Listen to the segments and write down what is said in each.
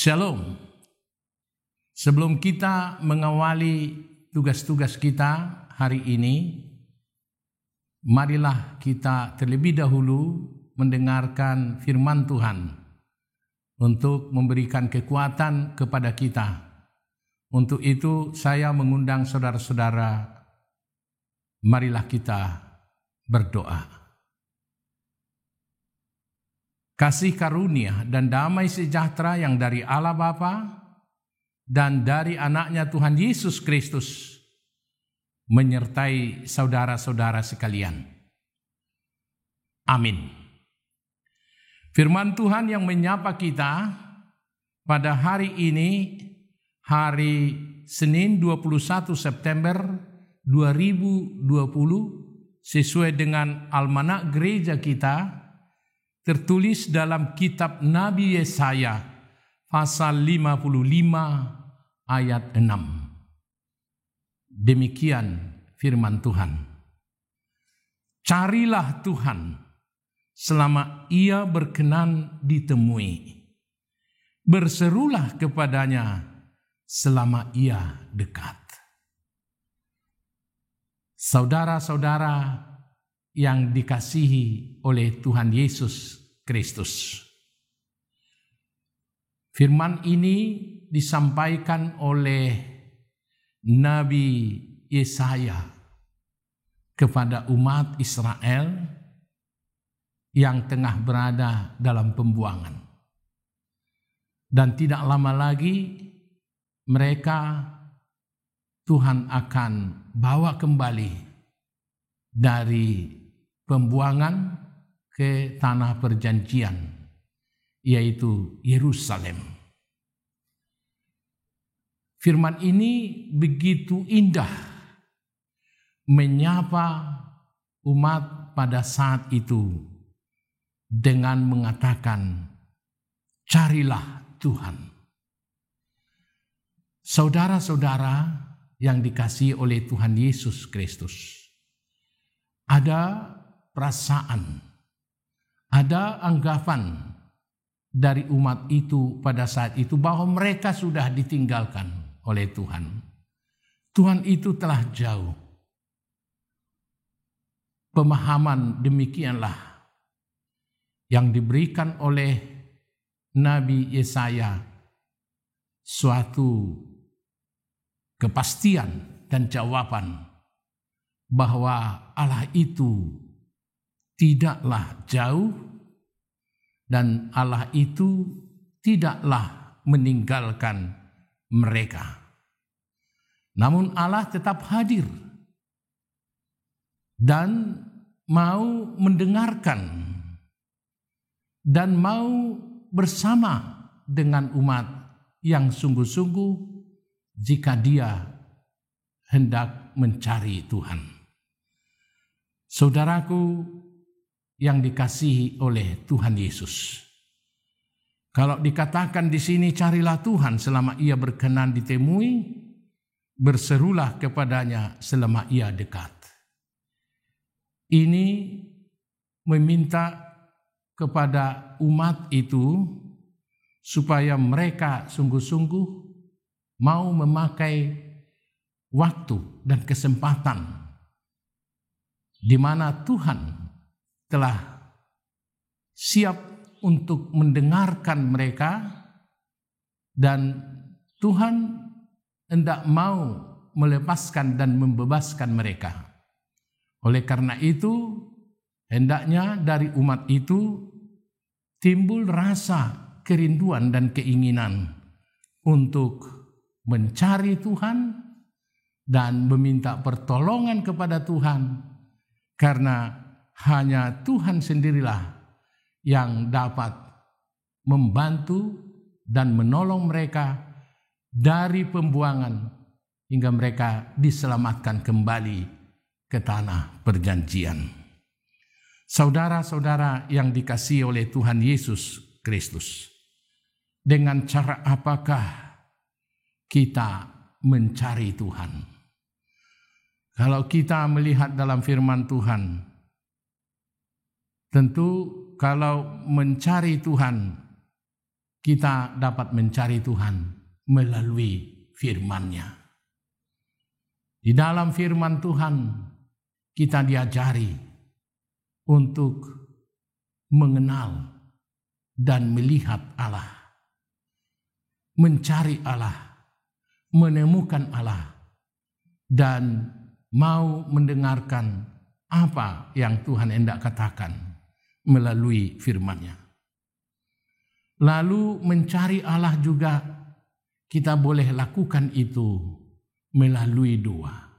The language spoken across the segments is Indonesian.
Shalom. Sebelum kita mengawali tugas-tugas kita hari ini, marilah kita terlebih dahulu mendengarkan firman Tuhan untuk memberikan kekuatan kepada kita. Untuk itu saya mengundang saudara-saudara, marilah kita berdoa. Kasih karunia dan damai sejahtera yang dari Allah Bapa dan dari anaknya Tuhan Yesus Kristus menyertai saudara-saudara sekalian. Amin. Firman Tuhan yang menyapa kita pada hari ini, hari Senin 21 September 2020, sesuai dengan almanak gereja kita, tertulis dalam kitab Nabi Yesaya pasal 55 ayat 6. Demikian firman Tuhan. Carilah Tuhan selama Ia berkenan ditemui. Berserulah kepadanya selama Ia dekat. Saudara-saudara yang dikasihi oleh Tuhan Yesus Kristus. Firman ini disampaikan oleh Nabi Yesaya kepada umat Israel yang tengah berada dalam pembuangan. Dan tidak lama lagi mereka Tuhan akan bawa kembali dari pembuangan ke tanah perjanjian, yaitu Yerusalem. Firman ini begitu indah menyapa umat pada saat itu dengan mengatakan, carilah Tuhan. Saudara-saudara yang dikasihi oleh Tuhan Yesus Kristus, ada perasaan, ada anggapan dari umat itu pada saat itu bahwa mereka sudah ditinggalkan oleh Tuhan. Tuhan itu telah jauh. Pemahaman demikianlah yang diberikan oleh Nabi Yesaya, suatu kepastian dan jawaban bahwa Allah itu tidaklah jauh dan Allah itu tidaklah meninggalkan mereka. Namun Allah tetap hadir dan mau mendengarkan dan mau bersama dengan umat yang sungguh-sungguh jika dia hendak mencari Tuhan. Saudaraku yang dikasihi oleh Tuhan Yesus, kalau dikatakan di sini carilah Tuhan selama Ia berkenan ditemui, berserulah kepadanya selama Ia dekat. Ini meminta kepada umat itu supaya mereka sungguh-sungguh mau memakai waktu dan kesempatan di mana Tuhan telah siap untuk mendengarkan mereka dan Tuhan hendak mau melepaskan dan membebaskan mereka. Oleh karena itu, hendaknya dari umat itu timbul rasa kerinduan dan keinginan untuk mencari Tuhan dan meminta pertolongan kepada Tuhan, karena hanya Tuhan sendirilah yang dapat membantu dan menolong mereka dari pembuangan hingga mereka diselamatkan kembali ke tanah perjanjian. Saudara-saudara yang dikasihi oleh Tuhan Yesus Kristus, dengan cara apakah kita mencari Tuhan? Kalau kita melihat dalam firman Tuhan, tentu kalau mencari Tuhan kita dapat mencari Tuhan melalui firman-Nya. Di dalam firman Tuhan kita diajari untuk mengenal dan melihat Allah, mencari Allah, menemukan Allah, dan mau mendengarkan apa yang Tuhan hendak katakan melalui firman-Nya. Lalu mencari Allah juga kita boleh lakukan itu melalui doa.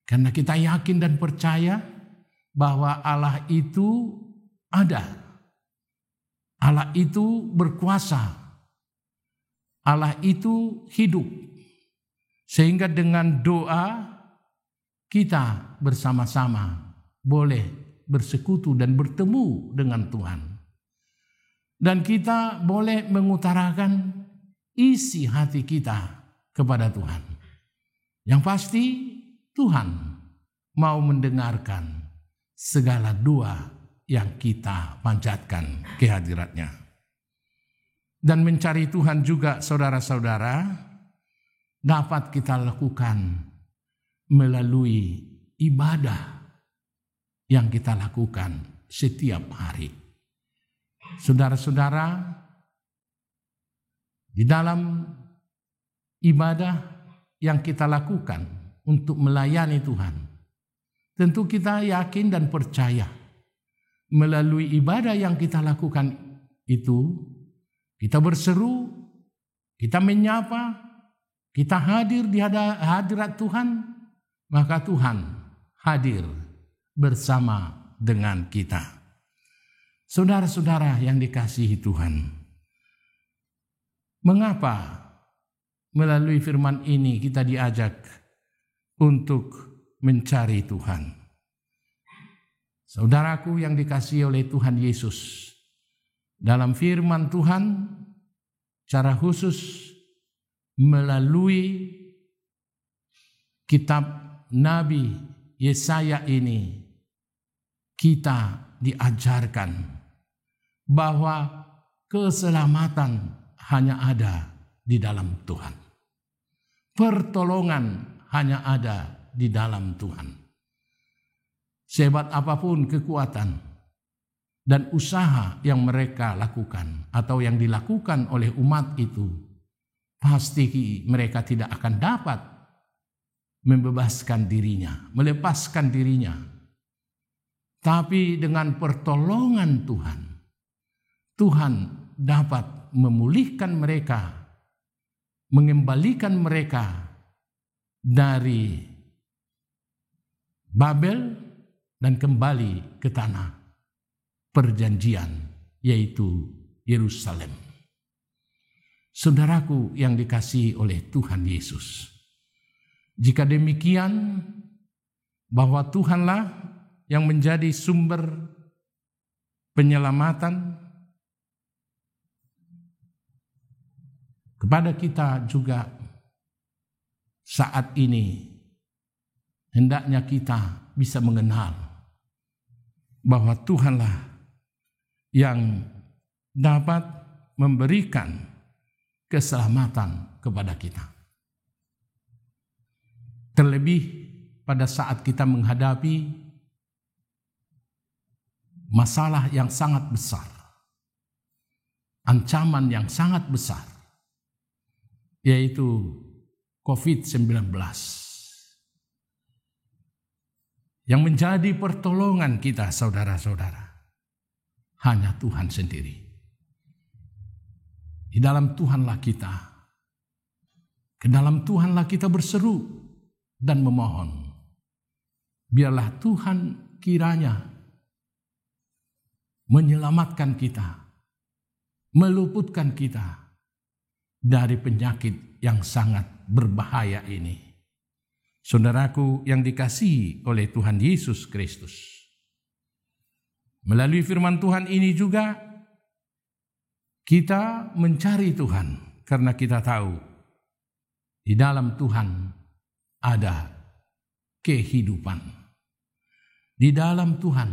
Karena kita yakin dan percaya bahwa Allah itu ada. Allah itu berkuasa. Allah itu hidup. Sehingga dengan doa kita bersama-sama boleh bersekutu dan bertemu dengan Tuhan. Dan kita boleh mengutarakan isi hati kita kepada Tuhan. Yang pasti Tuhan mau mendengarkan segala doa yang kita panjatkan ke hadirat-Nya. Dan mencari Tuhan juga, saudara-saudara, dapat kita lakukan melalui ibadah yang kita lakukan setiap hari. Saudara-saudara, di dalam ibadah yang kita lakukan untuk melayani Tuhan, tentu kita yakin dan percaya melalui ibadah yang kita lakukan itu, kita berseru, kita menyapa, kita hadir di hadirat Tuhan, maka Tuhan hadir bersama dengan kita. Saudara-saudara yang dikasihi Tuhan, mengapa melalui firman ini kita diajak untuk mencari Tuhan? Saudaraku yang dikasihi oleh Tuhan Yesus, dalam firman Tuhan secara khusus melalui kitab Nabi Yesaya ini, kita diajarkan bahwa keselamatan hanya ada di dalam Tuhan. Pertolongan hanya ada di dalam Tuhan. Sehebat apapun kekuatan dan usaha yang mereka lakukan atau yang dilakukan oleh umat itu, pasti mereka tidak akan dapat membebaskan dirinya, melepaskan dirinya. Tapi dengan pertolongan Tuhan, Tuhan dapat memulihkan mereka, mengembalikan mereka dari Babel dan kembali ke tanah perjanjian, yaitu Yerusalem. Saudaraku yang dikasihi oleh Tuhan Yesus, jika demikian, bahwa Tuhanlah yang menjadi sumber penyelamatan, kepada kita juga saat ini hendaknya kita bisa mengenal bahwa Tuhanlah yang dapat memberikan keselamatan kepada kita. Terlebih pada saat kita menghadapi masalah yang sangat besar, ancaman yang sangat besar, yaitu COVID-19. Yang menjadi pertolongan kita, saudara-saudara, hanya Tuhan sendiri. Di dalam Tuhanlah kita, ke dalam Tuhanlah kita berseru dan memohon. Biarlah Tuhan kiranya menyelamatkan kita, meluputkan kita dari penyakit yang sangat berbahaya ini. Saudaraku yang dikasihi oleh Tuhan Yesus Kristus, melalui firman Tuhan ini juga kita mencari Tuhan karena kita tahu di dalam Tuhan ada kehidupan. Di dalam Tuhan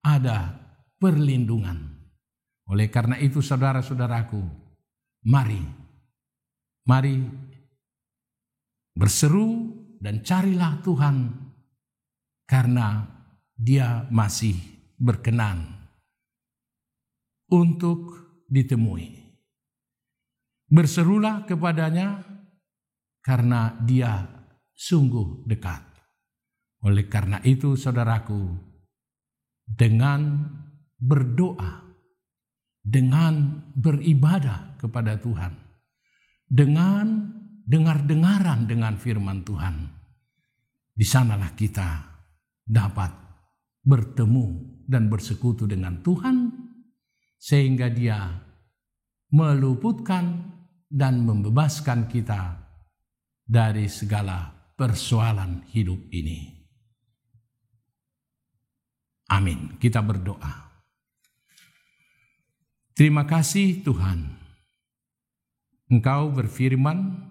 ada perlindungan. Oleh karena itu saudara-saudaraku, Mari berseru dan carilah Tuhan, karena Dia masih berkenan untuk ditemui. Berserulah kepadanya, karena Dia sungguh dekat. Oleh karena itu, saudaraku, dengan berdoa, dengan beribadah kepada Tuhan, dengan dengar-dengaran dengan firman Tuhan, di sanalah kita dapat bertemu dan bersekutu dengan Tuhan, sehingga Dia meluputkan dan membebaskan kita dari segala persoalan hidup ini. Amin. Kita berdoa. Terima kasih Tuhan, Engkau berfirman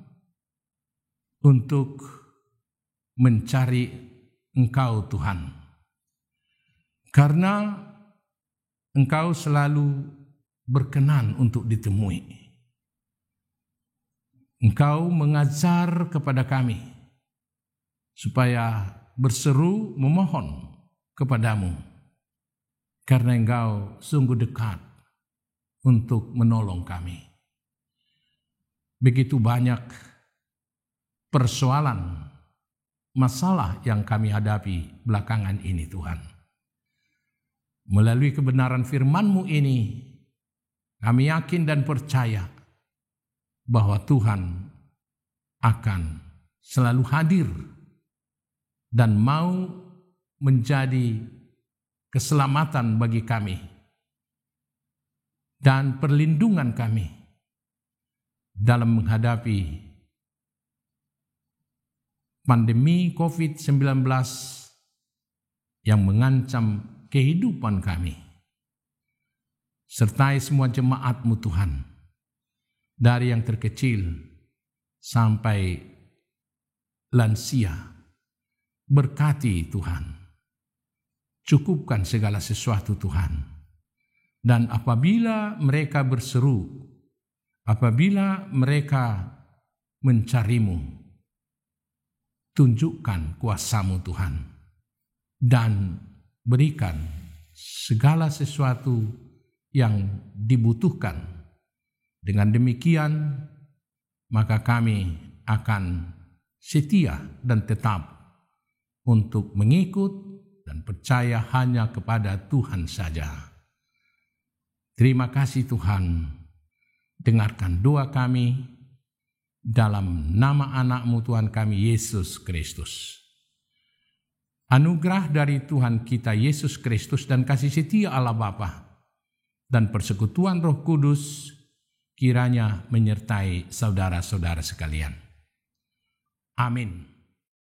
untuk mencari Engkau Tuhan, karena Engkau selalu berkenan untuk ditemui. Engkau mengajar kepada kami supaya berseru memohon kepadamu, karena Engkau sungguh dekat untuk menolong kami. Begitu banyak persoalan, masalah yang kami hadapi belakangan ini Tuhan. Melalui kebenaran firman-Mu ini, kami yakin dan percaya bahwa Tuhan akan selalu hadir dan mau menjadi keselamatan bagi kami dan perlindungan kami dalam menghadapi pandemi COVID-19 yang mengancam kehidupan kami. Sertai semua jemaat-Mu Tuhan, dari yang terkecil sampai lansia. Berkati Tuhan, cukupkan segala sesuatu Tuhan. Dan apabila mereka berseru, apabila mereka mencari-Mu, tunjukkan kuasa-Mu Tuhan, dan berikan segala sesuatu yang dibutuhkan. Dengan demikian, maka kami akan setia dan tetap untuk mengikut dan percaya hanya kepada Tuhan saja. Terima kasih Tuhan, dengarkan doa kami dalam nama anak-Mu Tuhan kami Yesus Kristus. Anugerah dari Tuhan kita Yesus Kristus dan kasih setia Allah Bapa dan persekutuan Roh Kudus kiranya menyertai saudara-saudara sekalian. Amin.